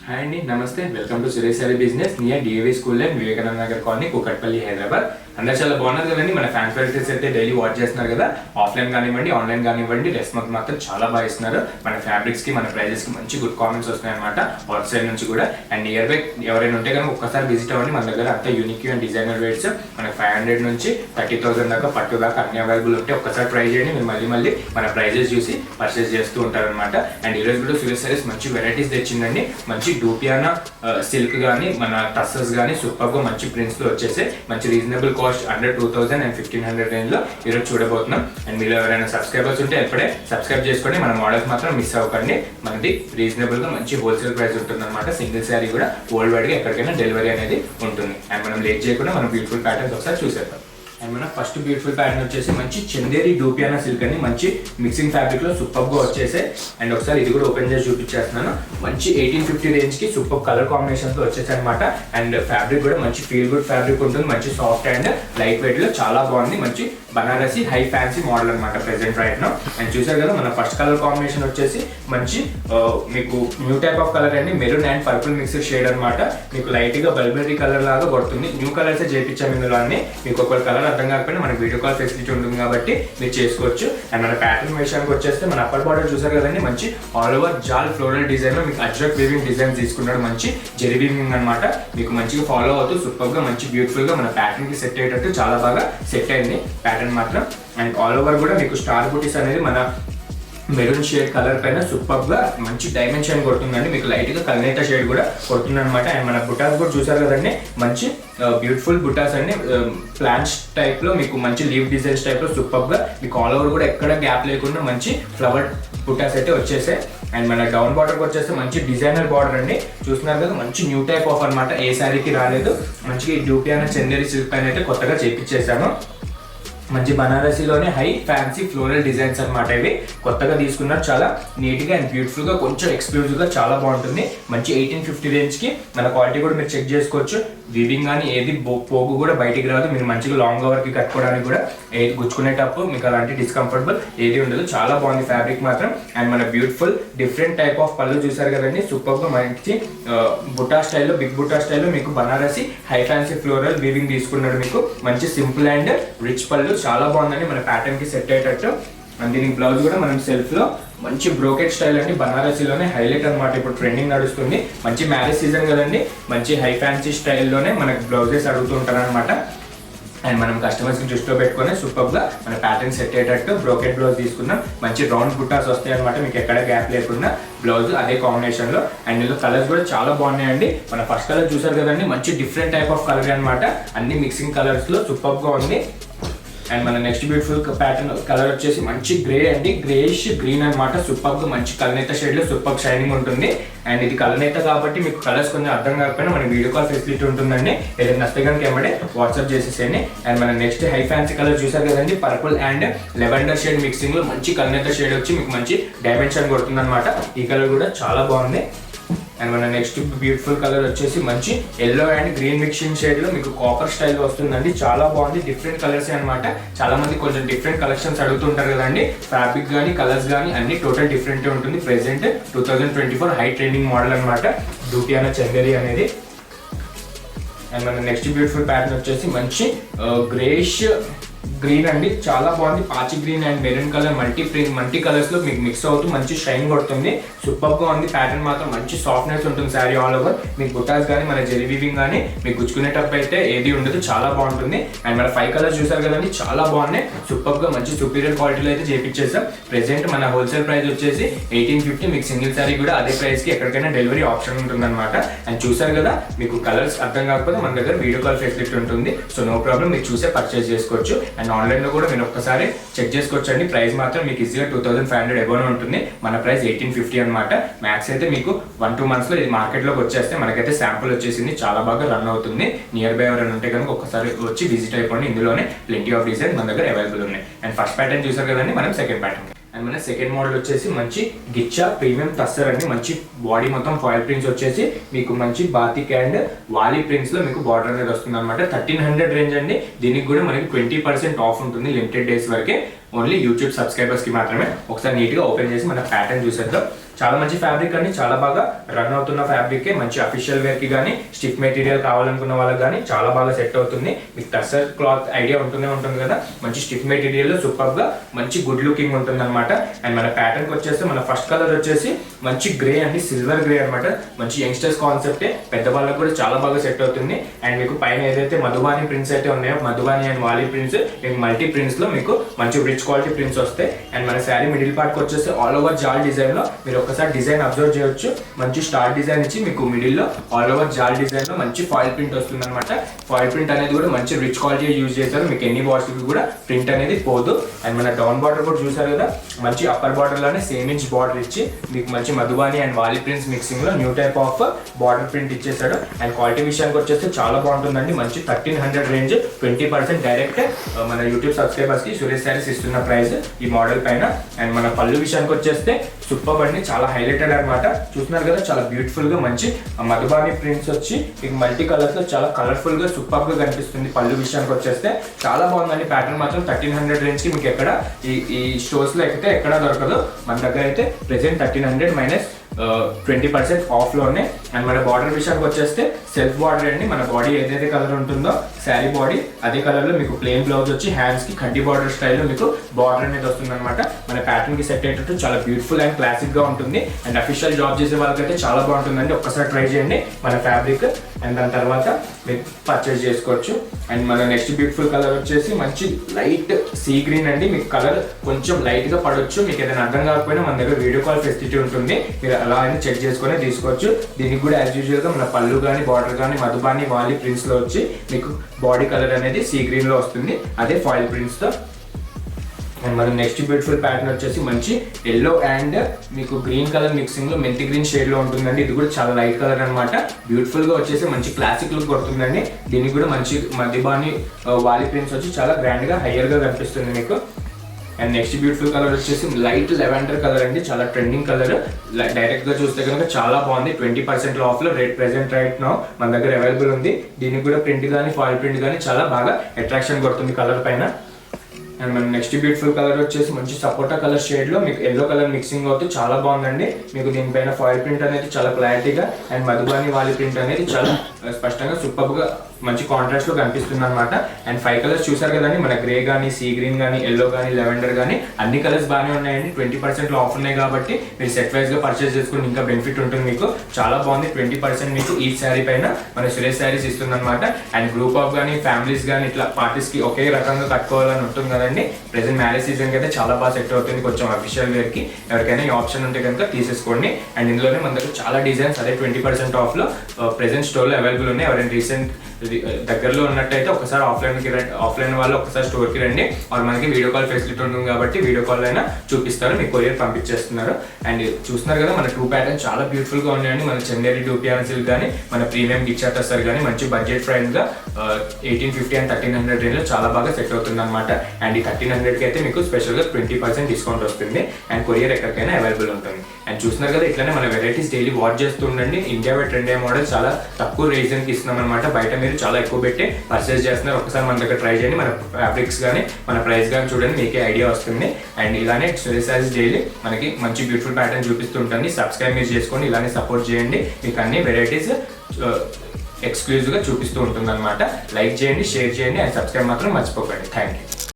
Hi అండి, నమస్తే. Welcome to Suresh sorry business near DAV school and Vivekananda Nagar colony, Kukatpally, Hyderabad. అందరూ చాలా బాగున్నారు కదండి. మన ఫ్యాన్స్ వెరైటీస్ అయితే డైలీ వాచ్ చేస్తున్నారు కదా. ఆఫ్లైన్ కానివ్వండి, ఆన్లైన్ కానివ్వండి, రెస్పాన్స్ మాత్రం చాలా బాగా ఇస్తున్నారు. మన ఫ్యాబ్రిక్స్ కి, మన ప్రైజెస్ కి మంచి గుడ్ కామెంట్స్ వస్తున్నాయి అనమాట అవుట్ సైడ్ నుంచి కూడా. అండ్ నియర్ బై ఎవరైనా ఉంటే కనుక ఒక్కసారి విజిట్ అవ్వండి. మన దగ్గర అంతా యూనిక్ అండ్ డిజైనర్ వేర్స్ మన 500 నుంచి 30,000 దాకా, పట్టు దాకా అన్ని అవైలబుల్ ఉంటే ఒక్కసారి ట్రై చేయండి. మీరు మళ్ళీ మళ్ళీ మన ప్రైజెస్ చూసి పర్చేస్ చేస్తూ ఉంటారు అనమాట. అండ్ ఈరోజు కూడా సురేష్ సారీస్ మంచి వెరైటీస్ తెచ్చిందండి. మంచి డూపియానా సిల్క్ కానీ, మన టస్సర్స్ కానీ సూపర్గా మంచి ప్రింట్స్ లో వచ్చేసి మంచి reasonable cost under 2000 and 1500 range లో ఈరోజు చూడబోతున్నాం. అండ్ మీరు ఎవరైనా సబ్స్క్రైబర్స్ ఉంటే ఎప్పుడే సబ్స్క్రైబ్ చేసుకోండి. మన మోడల్స్ మాత్రం మిస్ అవ్వకండి. మనది రీజనబుల్ గా మంచి హోల్సేల్ ప్రైస్ ఉంటుంది అనమాట. సింగిల్ శారీ కూడా వరల్డ్ వైడ్ గా ఎక్కడికైనా డెలివరీ అనేది ఉంటుంది. అండ్ మనం లేట్ చేయకుండా మనం బ్యూటిఫుల్ ప్యాటర్న్స్ ఒకసారి చూసేద్దాం. అండ్ మన ఫస్ట్ బ్యూటిఫుల్ ప్యాటర్న్ వచ్చేసి మంచి చందేరి డూపియానా సిల్క్ అని మంచి మిక్సింగ్ ఫ్యాబ్రిక్ లో సూపర్ గా వచ్చేసే. అండ్ ఒకసారి ఇది కూడా ఓపెన్ చేసి చూపించేస్తున్నాను. మంచి 1850 రేంజ్ కి సూపర్ కలర్ కాంబినేషన్ తో వచ్చేసి అనమాట. అండ్ ఫ్యాబ్రిక్ కూడా మంచి ఫీల్ గుడ్ ఫ్యాబ్రిక్ ఉంటుంది. మంచి సాఫ్ట్ అండ్ లైట్ వెయిట్ లో చాలా బాగుంది. మంచి బనారసి హై ఫ్యాన్సీ మోడల్ అనమాట ప్రెసెంట్ రైట్ నో. అండ్ చూసారు కదా, మన ఫస్ట్ కలర్ కాంబినేషన్ వచ్చేసి మంచి మీకు న్యూ టైప్ ఆఫ్ కలర్ అండి. Maroon and purple mixed shade అనమాట. మీకు లైట్ గా బల్బెరీ కలర్ లాగా కొడుతుంది. న్యూ కలర్స్ చేయించాము ఇందులో అన్ని. మీకు ఒక కలర్ అర్థం కాకపోయినా మనకి వీడియో కాల్ ఫెసిలిటీ ఉంటుంది కాబట్టి మీరు చేసుకోవచ్చు. అండ్ మన ప్యాటర్న్ విషయానికి వచ్చేస్తే మన అప్పర్ బార్డర్ చూసారు కదండి. మంచి ఆల్ ఓవర్ జాల్ ఫ్లోరల్ డిజైన్ లో మీకు అజ్రక్ వీవింగ్ డిజైన్ తీసుకున్నాడు. మంచి జెరీ వీవింగ్ అనమాట. మీకు మంచిగా ఫాలో అవుతూ సూపర్ గా మంచి బ్యూటిఫుల్ గా మన ప్యాటర్న్ కి సెట్ అయ్యేటట్టు చాలా బాగా సెట్ అయింది ప్యాటర్న్ మాత్రం. అండ్ ఆల్ ఓవర్ కూడా మీకు స్టార్ బూటీస్ అనేది మన మెరూన్ షేడ్ కలర్ పైన సూపర్ గా మంచి డైమెన్షన్ కొడుతుందండి. మీకు లైట్ గా కల్నేత షేడ్ కూడా కొడుతుంది అనమాట. అండ్ మన బుటాస్ కూడా చూసారు కదండి. మంచి బ్యూటిఫుల్ బుటాస్ అండి. ప్లాంట్స్ టైప్ లో మీకు మంచి లీవ్ డిజైన్స్ టైప్ లో సూపర్ గా మీకు ఆల్ ఓవర్ కూడా ఎక్కడ గ్యాప్ లేకుండా మంచి ఫ్లవర్ బుటాస్ అయితే వచ్చేసాయి. అండ్ మన డౌన్ బార్డర్ వచ్చేస్తే మంచి డిజైనర్ బార్డర్ అండి. చూస్తున్నారు కదా, మంచి న్యూ టైప్ ఆఫ్ అనమాట. ఏ శారీకి రాలేదు. మంచిగా డూపియానా చందేరి సిల్క్ పైన అయితే కొత్తగా చేపించేసాను. మంచి బనారసీలోనే హై ఫ్యాన్సీ ఫ్లోరల్ డిజైన్స్ అనమాట. ఇవి కొత్తగా తీసుకున్నారు. చాలా నీట్ గా అండ్ బ్యూటిఫుల్ గా, కొంచెం ఎక్స్క్లూజివ్ గా చాలా బాగుంటుంది. మంచి 1850 రేంజ్ కి మన క్వాలిటీ కూడా మీరు చెక్ చేసుకోవచ్చు. వీవింగ్ కానీ ఏది పోగు కూడా బయటికి రాదు. మీరు మంచిగా లాంగ్ ఓవర్ కి కట్టుకోవడానికి కూడా ఏది గుచ్చుకునేటప్పుడు మీకు అలాంటి డిస్కంఫర్టబుల్ ఏది ఉండదు. చాలా బాగుంది ఫ్యాబ్రిక్ మాత్రం. అండ్ మన బ్యూటిఫుల్ డిఫరెంట్ టైప్ ఆఫ్ పళ్ళు చూసారు కదండి. సూపర్ గా మంచి బుటా స్టైల్లో, బిగ్ బుటా స్టైల్లో మీకు Banarasi high fancy floral weaving తీసుకున్నాడు. మీకు మంచి సింపుల్ అండ్ రిచ్ పళ్ళు చాలా బాగుందండి. మన ప్యాటర్న్ కి సెట్ అయ్యేటట్టు. అండ్ దీనికి బ్లౌజ్ కూడా మనం సెల్ఫ్ లో మంచి బ్రోకెట్ స్టైల్ అండి. బనారసీలోనే హైలైట్ అనమాట. ఇప్పుడు ట్రెండింగ్ నడుస్తుంది. మంచి మ్యారేజ్ సీజన్ కదండి. మంచి హై ఫ్యాన్సీ స్టైల్లోనే మనకు బ్లౌజెస్ అడుగుతూ ఉంటారు అనమాట. అండ్ మనం కస్టమర్స్ ని దృష్టిలో పెట్టుకుని సూపర్ గా మన ప్యాటర్న్ సెట్ అయ్యేటట్టు బ్రోకెట్ బ్లౌజ్ తీసుకున్నాం. మంచి రౌండ్ బుట్టాస్ వస్తాయి అనమాట. మీకు ఎక్కడ గ్యాప్ లేకుండా బ్లౌజ్ అదే కాంబినేషన్ లో. అండ్ ఇందులో కలర్స్ కూడా చాలా బాగున్నాయండి. మన ఫస్ట్ కలర్ చూసారు కదండి. మంచి డిఫరెంట్ టైప్ ఆఫ్ కలర్ అనమాట. అన్ని మిక్సింగ్ కలర్స్ లో సూపర్ గా ఉంది. అండ్ మన నెక్స్ట్ బ్యూటిఫుల్ ప్యాటర్న్ కలర్ వచ్చేసి మంచి గ్రే అండి. గ్రేష్ గ్రీన్ అనమాట. సూపర్ గా మంచి కలనేత షేడ్ లో సూపర్ షైనింగ్ ఉంటుంది. అండ్ ఇది కలనేత కాబట్టి మీకు కలర్స్ కొంచెం అర్థం కాకపోయినా మన వీడియో కాల్ ఫెసిలిటీ ఉంటుందండి. ఏదైనా నచ్చితే కనుక ఏమంటే వాట్సాప్ చేసేసేయండి. అండ్ మన నెక్స్ట్ హై ఫ్యాన్సీ కలర్ చూసారు కదండి. Purple and lavender shade mixing లో మంచి కలనేత షేడ్ వచ్చి మీకు మంచి డైమెన్షన్ కొడుతుంది అనమాట. ఈ కలర్ కూడా చాలా బాగుంది. అండ్ మన నెక్స్ట్ బ్యూటిఫుల్ కలర్ వచ్చేసి మంచి yellow and green mixing shade లో మీకు కాపర్ స్టైల్ వస్తుందండి. చాలా బాగుంది. డిఫరెంట్ కలర్స్ అనమాట. చాలా మంది కొంచెం డిఫరెంట్ కలెక్షన్స్ అడుగుతుంటారు కదండి. ఫ్యాబ్రిక్ కానీ కలర్స్ కానీ అన్ని టోటల్ డిఫరెంట్ ఉంటుంది. ప్రెసెంట్ 2024 హై ట్రెండింగ్ మోడల్ అనమాట డూపియానా చందేరి అనేది. అండ్ మన నెక్స్ట్ బ్యూటిఫుల్ ప్యాటర్న్ వచ్చేసి మంచి గ్రేష్ గ్రీన్ అండి. చాలా బాగుంది. పాచి green and maroon colour multi colours లో మీకు మిక్స్ అవుతూ మంచి షైన్ కొడుతుంది. సూపర్ గా ఉంది. ప్యాటర్న్ మాత్రం మంచి సాఫ్ట్నెస్ ఉంటుంది శారీ ఆల్ ఓవర్. మీకు బుటాస్ కానీ మన జెరీ వీవింగ్ కానీ మీకు గుచ్చుకునేటప్పుడు అయితే ఏది ఉండదు. చాలా బాగుంటుంది. అండ్ మన 5 కలర్స్ చూసారు కదండి. చాలా బాగున్నాయి. సూపర్ గా మంచి సుపీరియర్ క్వాలిటీలో అయితే చేపించేసాం. ప్రెసెంట్ మన హోల్సేల్ ప్రైస్ వచ్చేసి 1850. మీకు సింగిల్ శారీ కూడా అదే ప్రైస్ కి ఎక్కడికైనా డెలివరీ ఆప్షన్ ఉంటుంది అనమాట. అండ్ చూసారు కదా, మీకు కలర్స్ అర్థం కాకపోతే మన దగ్గర వీడియో కాల్ ఫెసిలిటీ ఉంటుంది. సో నో ప్రాబ్లం, మీరు చూసే పర్చేస్ చేసుకోవచ్చు. అండ్ ఆన్లైన్ లో కూడా మీరు ఒక్కసారి చెక్ చేసుకోవచ్చండి. ప్రైస్ మాత్రం మీకు ఈజీగా 2500 అబోవ్ ఉంటుంది. మన ప్రైస్ 1850 అనమాట. మ్యాక్స్ అయితే మీకు 1-2 మంత్స్ లో ఇది మార్కెట్ లోకి వచ్చేస్తే మనకైతే శాంపుల్ వచ్చేసింది. చాలా బాగా రన్ అవుతుంది. నియర్ బై ఎవరైనా ఉంటే కనుక ఒక్కసారి వచ్చి విజిట్ అయిపోండి. ఇందులోనే ప్లెంటీ ఆఫ్ డిజైన్ మన దగ్గర అవైలబుల్ ఉన్నాయి. అండ్ ఫస్ట్ ప్యాటర్న్ చూసారు కదండి. మనం సెకండ్ ప్యాటర్న్. అండ్ మన సెకండ్ మోడల్ వచ్చేసి మంచి గిచ్చా ప్రీమియం టస్సర్ అండి. మంచి బాడీ మొత్తం ఫాయిల్ ప్రింట్స్ వచ్చేసి మీకు మంచి బాతిక్ అండ్ వాలీ ప్రింట్స్ లో మీకు బార్డర్ అనేది వస్తుంది అనమాట. 1300 రేంజ్ అండి. దీనికి కూడా మనకి 20% ఆఫ్ ఉంటుంది లిమిటెడ్ డేస్ వరకే. ఓన్లీ యూట్యూబ్ సబ్స్క్రైబర్స్ కి మాత్రమే. ఒకసారి నీట్ గా ఓపెన్ చేసి మన ప్యాటర్న్ చూసేద్దాం. చాలా మంచి ఫ్యాబ్రిక్ అండి, చాలా బాగా రన్ అవుతున్న ఫ్యాబ్రిక్, మంచి అఫీషియల్ వేర్ కి కానీ స్టిఫ్ మెటీరియల్ కావాలనుకున్న వాళ్ళకి కానీ చాలా బాగా సెట్ అవుతుంది. మీకు టస్సర్ క్లాత్ ఐడియా ఉంటుంది కదా, మంచి స్టిఫ్ మెటీరియల్ లో సూపర్ గా మంచి గుడ్ లుకింగ్ ఉంటుంది అనమాట. అండ్ మన ప్యాటర్న్ కి వచ్చేసి మన ఫస్ట్ కలర్ వచ్చేసి మంచి గ్రే అండి, సిల్వర్ గ్రే అనమాట. మంచి యంగ్స్టర్స్ కాన్సెప్టే, పెద్దవాళ్ళకి కూడా చాలా బాగా సెట్ అవుతుంది. అండ్ మీకు పైన ఏదైతే మధుబాని ప్రింట్స్ అయితే ఉన్నాయో, మధుబాని అండ్ వాలీ ప్రింట్స్, మీకు మల్టీ ప్రింట్స్ లో మీకు మంచి రిచ్ క్వాలిటీ ప్రింట్స్ వస్తాయి. అండ్ మన శారీ మిడిల్ పార్ట్ కి వచ్చేసి ఆల్ ఓవర్ జాల్ డిజైన్ లో మీరు ఒకసారి డిజైన్ అబ్జర్వ్ చేయొచ్చు. మంచి స్టార్ డిజైన్ ఇచ్చి మీకు మిడిల్ లో ఆల్ ఓవర్ జాల్ డిజైన్ లో మంచి ఫాయిల్ ప్రింట్ వస్తుంది అనమాట. ఫాయిల్ ప్రింట్ అనేది కూడా మంచి రిచ్ క్వాలిటీ యూజ్ చేశారు, మీకు ఎన్ని వాష్ కూడా ప్రింట్ అనేది పోదు. అండ్ మన డౌన్ బార్డర్ కూడా చూసారు కదా, మంచి అప్పర్ బార్డర్ లోనే సేమ్ ఇంచ్ బార్డర్ ఇచ్చి మీకు మంచి Madhubani and Warli prints mixing లో new type of border print ఇచ్చేసాడు. అండ్ క్వాలిటీ విషయానికి వచ్చేస్తే చాలా బాగుంటుందండి. మంచి 1300 రేంజ్, 20% డైరెక్ట్ మన యూట్యూబ్ సబ్స్క్రైబర్స్ కి సురేష్ శారీస్ ఇస్తున్న ప్రైస్ ఈ మోడల్ పైన. అండ్ మన పళ్ళు విషయానికి వచ్చేస్తే సూపర్ అండి, చాలా హైలైటెడ్ అనమాట. చూస్తున్నారు కదా, చాలా బ్యూటిఫుల్ గా మంచి మధుబాని ప్రింట్స్ వచ్చి మీకు మల్టీ కలర్స్ లో చాలా కలర్ఫుల్ గా సూపర్ గా కనిపిస్తుంది. పళ్ళు విషయానికి వచ్చేస్తే చాలా బాగుందండి. ప్యాటర్న్ మాత్రం 1300 రేంజ్ కి మీకు ఎక్కడ ఈ స్టోర్స్ లో అయితే ఎక్కడ దొరకదు. మన దగ్గర అయితే ప్రెసెంట్ 1300 మైనస్ 20% ఆఫ్ లో ఉన్నాయి. అండ్ మన బార్డర్ విషయానికి వచ్చేస్తే సెల్ఫ్ బార్డర్ అండి. మన బాడీ ఏదైతే కలర్ ఉంటుందో శారీ బాడీ అదే కలర్ లో మీకు ప్లెయిన్ బ్లౌజ్ వచ్చి హ్యాండ్స్ కి కడ్డీ బార్డర్ స్టైల్లో మీకు బార్డర్ అనేది వస్తుంది అనమాట. మన ప్యాటర్న్ కి సెట్ అయ్యేటట్టు చాలా బ్యూటిఫుల్ అండ్ క్లాసిక్ గా ఉంటుంది. అండ్ అఫీషియల్ జాబ్ చేసే వాళ్ళకైతే చాలా బాగుంటుందండి. ఒక్కసారి ట్రై చేయండి మన ఫ్యాబ్రిక్, అండ్ దాని తర్వాత మీరు పర్చేస్ చేసుకోవచ్చు. అండ్ మన నెక్స్ట్ బ్యూటిఫుల్ కలర్ వచ్చేసి మంచి లైట్ సీ గ్రీన్ అండి. మీకు కలర్ కొంచెం లైట్ గా పడవచ్చు, మీకు ఏదైనా అర్థం కాకపోయినా మన దగ్గర వీడియో కాల్ ఫెసిలిటీ ఉంటుంది, మీరు అలా అయినా చెక్ చేసుకుని తీసుకోవచ్చు. దీనికి కూడా యాజ్ యూజువల్ గా మన పళ్ళు కానీ బార్డర్ కానీ మధుబాని వాలీ ప్రింట్స్ లో వచ్చి మీకు బాడీ కలర్ అనేది సీ గ్రీన్ లో వస్తుంది, అదే ఫాయిల్ ప్రింట్స్ తో. అండ్ మన నెక్స్ట్ బ్యూటిఫుల్ ప్యాటర్న్ వచ్చేసి మంచి ఎల్లో అండ్ మీకు గ్రీన్ కలర్ మిక్సింగ్ లో మెంతి గ్రీన్ షేడ్ లో ఉంటుందండి. ఇది కూడా చాలా లైట్ కలర్ అనమాట. బ్యూటిఫుల్ గా వచ్చేసి మంచి క్లాసిక్ లుక్ కొడుతుందండి. దీనికి కూడా మంచి మధుబాని వాలీ ప్రింట్స్ వచ్చి చాలా గ్రాండ్ గా హైయర్ గా కనిపిస్తుంది మీకు. అండ్ నెక్స్ట్ బ్యూటిఫుల్ కలర్ వచ్చేసి లైట్ లెవెండర్ కలర్ అండి, చాలా ట్రెండింగ్ కలర్. డైరెక్ట్ గా చూస్తే కనుక చాలా బాగుంది. 20% ఆఫ్ లో రేట్ ప్రెసెంట్ రైట్ నౌ మన దగ్గర అవైలబుల్ ఉంది. దీనికి కూడా ప్రింట్ కానీ ఫాయిల్ ప్రింట్ కానీ చాలా బాగా అట్రాక్షన్ కొడుతుంది కలర్ పైన. అండ్ మన నెక్స్ట్ బ్యూటిఫుల్ కలర్ వచ్చేసి మంచి సపోటా కలర్ షేడ్ లో మీకు ఎల్లో కలర్ మిక్సింగ్ అవుతూ చాలా బాగుందండి. మీకు దీనిపైన ఫాయిల్ ప్రింట్ అనేది చాలా క్లారిటీగా అండ్ మధుబాని వాలీ ప్రింట్ అనేది చాలా స్పష్టంగా సూపర్ గా మంచి కాంట్రాస్ట్ లో కనిపిస్తుంది అనమాట. అండ్ 5 కలర్స్ చూసారు కదండి, మన గ్రే కానీ సీ గ్రీన్ కానీ ఎల్లో కానీ లెవెండర్ కానీ అన్ని కలర్స్ బాగానే ఉన్నాయండి. 20% ఆఫ్ ఉన్నాయి కాబట్టి మీరు సెట్ వైజ్ గా పర్చేస్ చేసుకుని ఇంకా బెనిఫిట్ ఉంటుంది మీకు. చాలా బాగుంది. 20% మీకు ఈ శారీ పైన మన సురేష్ శారీస్ ఇస్తుంది అనమాట. అండ్ గ్రూప్ ఆఫ్ కానీ ఫ్యామిలీస్ కానీ ఇట్లా పార్టీస్ కి ఒకే రకంగా కట్టుకోవాలని ఉంటుంది కదండి. ప్రెసెంట్ మ్యారేజ్ సీజన్ కి అయితే చాలా బాగా సెట్ అవుతుంది, కొంచెం అఫీషియల్ వేర్ కి. ఎవరికైనా ఈ ఆప్షన్ ఉంటే కనుక తీసేసుకోండి. అండ్ ఇందులోనే మన దగ్గర చాలా డిజైన్స్ అదే 20% ఆఫ్ లో ప్రెసెంట్ స్టోర్ లో అవైలబుల్ ఉన్నాయి. ఎవరైనా రీసెంట్ దగ్గరలో ఉన్నట్టయితే ఒకసారి ఆఫ్లైన్ వాళ్ళు ఒకసారి స్టోర్ కి రండి. और మనకి వీడియో కాల్ ఫెసిలిటీ ఉంటుంది కాబట్టి వీడియో కాల్ అయినా చూపిస్తారు, మీకు కొరియర్ పంపించేస్తున్నారు. అండ్ చూస్తున్నారు కదా, మన 2 ప్యాటర్న్ చాలా బ్యూటిఫుల్ గా ఉన్నాయండి. మన చందేరి డూపియాన్ సిల్క్ కానీ మన ప్రీమియం గిచ్చా టస్సర్ కానీ మంచి బడ్జెట్ ఫ్రెండ్ గా 1850 అండ్ 1300 రేంజ్ లో చాలా బాగా సెట్ అవుతుంది అనమాట. అండ్ ఈ 1300 కి అయితే మీకు స్పెషల్ గా 20% డిస్కౌంట్ వస్తుంది. అండ్ కొరియర్ ఎక్కడికైనా అవైలబుల్ ఉంటుంది. అండ్ చూస్తున్నారు కదా, ఇట్లానే మన వెరైటీస్ డైలీ వాచ్ చేస్తూ ఉండండి. ఇండియా వే ట్రెండ్ మోడల్ చాలా తక్కువ రీజన్ కి ఇస్తున్నాం అనమాట. బయట మీరు చాలా ఎక్కువ పెట్టి పర్చేస్ చేస్తున్నారు, ఒకసారి మన దగ్గర ట్రై చేయండి. మన ఫ్యాబ్రిక్స్ కానీ మన ప్రైస్ కానీ చూడండి, మీకే ఐడియా వస్తుంది. అండ్ ఇలానే సురేష్ శారీస్ డైలీ మనకి మంచి బ్యూటిఫుల్ ప్యాటర్న్ చూపిస్తూ ఉంటుంది. సబ్స్క్రైబ్ మీరు చేసుకోండి, ఇలానే సపోర్ట్ చేయండి. మీకు అన్ని వెరైటీస్ ఎక్స్క్లూజివ్ గా చూపిస్తూ ఉంటుంది అనమాట. లైక్ చేయండి, షేర్ చేయండి అండ్ సబ్స్క్రైబ్ మాత్రం మర్చిపోకండి. Thank you.